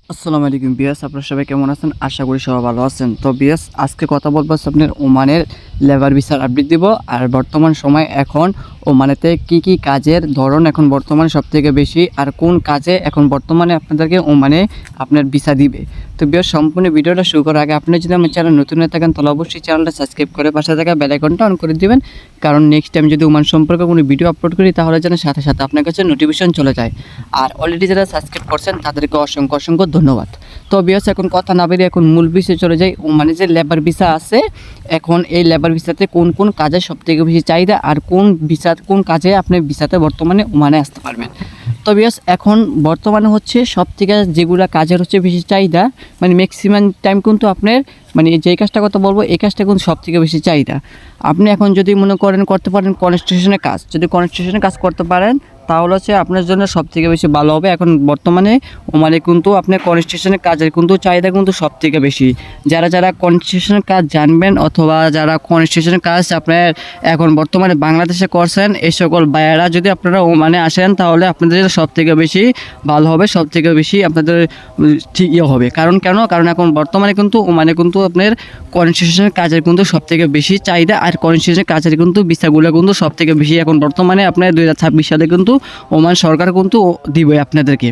আসসালামু আলাইকুম বিয়াস, আপনারা সবাই কেমন আছেন? আশা করি সবাই ভালো আছেন। তো বিয়াস, আজকে কথা বলবো হচ্ছে আপনার ওমানের লেবার ভিসার আপডেট দিব। আর বর্তমান সময় এখন ওমানেতে কি কাজের ধরন এখন বর্তমানে সবথেকে বেশি, আর কোন কাজে এখন বর্তমানে আপনাদেরকে ওমানে আপনার ভিসা দিবে। তো বিয়াস, সম্পূর্ণ ভিডিওটা শুরু করার আগে আপনি যদি আমার চ্যানেল নতুন হয়ে থাকেন তাহলে অবশ্যই চ্যানেলটা সাবস্ক্রাইব করে পাশে থাকা বেল আইকনটা অন করে দিবেন, কারণ নেক্সট টাইম যদি ওমান সম্পর্কে কোনো ভিডিও আপলোড করি তাহলে যেন সাথে সাথে আপনার কাছে নোটিফিকেশন চলে যায়। আর অলরেডি যারা সাবস্ক্রাইব করছেন তাদেরকে অসংখ্য অসংখ্য ধন্যবাদ। তো বিয়াস, এখন কথা না বেরিয়ে এখন মূল বিষয়ে চলে যাই। মানে যে লেবার ভিসা আছে, এখন এই লেবার ভিসাতে কোন কোন কাজে সবথেকে বেশি চাহিদা, আর কোন কাজে আপনি ভিসাতে বর্তমানে ওমানে আসতে পারবেন। তো বিয়াস, এখন বর্তমানে হচ্ছে সবথেকে যেগুলো কাজের হচ্ছে বেশি চাহিদা, মানে ম্যাক্সিমাম টাইম কিন্তু আপনার মানে যেই কাজটা কথা বলবো এই কাজটা কিন্তু সবথেকে বেশি চাহিদা। আপনি এখন যদি মনে করেন করতে পারেন কনস্ট্রাকশনের কাজ, যদি কনস্ট্রাকশনের কাজ করতে পারেন তাহলে হচ্ছে আপনার জন্য সবথেকে বেশি ভালো হবে। এখন বর্তমানে ওমানে কিন্তু আপনার কনস্ট্রাকশনের কাজের কিন্তু চাহিদা কিন্তু সবথেকে বেশি। যারা কনস্ট্রাকশনের কাজ জানবেন অথবা যারা কনস্ট্রাকশনের কাজ আপনার এখন বর্তমানে বাংলাদেশে করছেন, এই সকল ভাইয়েরা যদি আপনারা ওমানে আসেন তাহলে আপনাদের সবথেকে বেশি ভালো হবে, সবথেকে বেশি আপনাদের ঠিক হবে। কারণ এখন বর্তমানে কিন্তু ওমানে কিন্তু আপনার কনস্ট্রাকশনের কাজের কিন্তু সবথেকে বেশি চাহিদা, আর কনস্ট্রাকশনের কাজের কিন্তু ভিসাগুলো কিন্তু সবথেকে বেশি এখন বর্তমানে আপনার 2026 সালে কিন্তু ওমান সরকার কিন্তু দিবে আপনাদেরকে।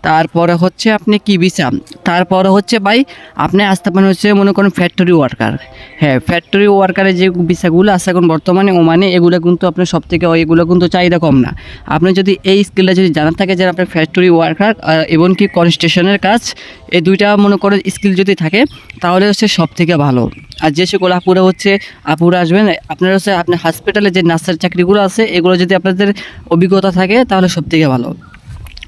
তারপরে হচ্ছে আপনি কি ভিসা, তারপরে হচ্ছে ভাই আপনি আসতে পারেন হচ্ছে মনে করেন ফ্যাক্টরি ওয়ার্কার। হ্যাঁ, ফ্যাক্টরি ওয়ার্কারের যে ভিসাগুলো আছে এখন বর্তমানে ওমানে, এগুলো কিন্তু আপনার সবথেকে এগুলো কিন্তু চাহিদা কম না। আপনি যদি এই স্কিলটা যদি জানা থাকে যে আপনার ফ্যাক্টরি ওয়ার্কার এবং কি কনস্ট্রাকশনের কাজ, এই দুইটা মনে করেন স্কিল যদি থাকে তাহলে হচ্ছে সবথেকে ভালো। আর যে সকল আপুরা আসবেন, আপনারা হচ্ছে আপনার হসপিটালে যে নার্সের চাকরিগুলো আছে এগুলো যদি আপনাদের অভিজ্ঞতা থাকে তাহলে সবথেকে ভালো।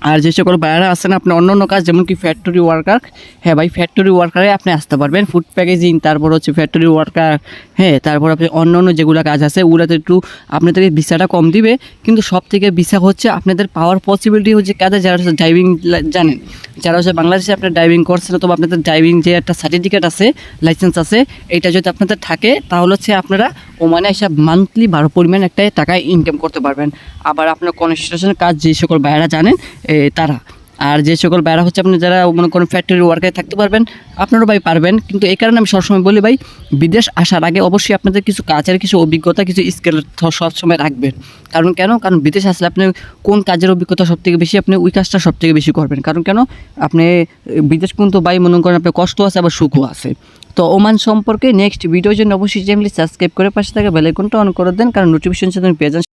আর যে সকল বাইরে আছেন আপনি অন্য কাজ যেমন কি ফ্যাক্টরি ওয়ার্কার, হ্যাঁ ভাই ফ্যাক্টরি ওয়ার্কারে আপনি আসতে পারবেন। ফুড প্যাকেজিং, তারপর হচ্ছে ফ্যাক্টরি ওয়ার্কার, হ্যাঁ তারপর আপনি অন্য যেগুলো কাজ আছে ওগুলোতে একটু আপনাদেরকে ভিসাটা কম দিবে, কিন্তু সব থেকে ভিসা হচ্ছে আপনাদের পাওয়ার পসিবিলিটি হচ্ছে কাজে যারা হচ্ছে ড্রাইভিং জানেন, যারা হচ্ছে বাংলাদেশে আপনার ড্রাইভিং করছেন অথবা আপনাদের ড্রাইভিং যে একটা সার্টিফিকেট আছে, লাইসেন্স আছে, এটা যদি আপনাদের থাকে তাহলে হচ্ছে আপনারা ওমানে এসে মান্থলি ভালো পরিমাণ একটা টাকা ইনকাম করতে পারবেন। আবার আপনার কনস্ট্রাকশনের কাজ যে সকল বাইরা জানেন তারা, আর যে সকল বাইরা হচ্ছে আপনি যারা মনে করেন ফ্যাক্টরি ওয়ার্কারে থাকতে পারবেন, আপনারও ভাই পারবেন। কিন্তু এই কারণে আমি সবসময় বলি ভাই, বিদেশ আসার আগে অবশ্যই আপনাদের কিছু কাজের কিছু অভিজ্ঞতা কিছু স্কিল সবসময় রাখবেন। কারণ বিদেশ আসলে আপনি কোন কাজের অভিজ্ঞতা সবথেকে বেশি, আপনি ওই কাজটা সবথেকে বেশি করবেন। আপনি বিদেশ কিন্তু ভাই মনে করেন আপনার কষ্ট আছে আবার সুখও আছে। তো ওমান সম্পর্কে নেক্সট ভিডিওর জন্য অবশ্যই চ্যানেলটি সাবস্ক্রাইব করে পাশে থাকা বেল আইকনটা অন করে দেন, কারণ নোটিফিকেশন পেয়ে যান।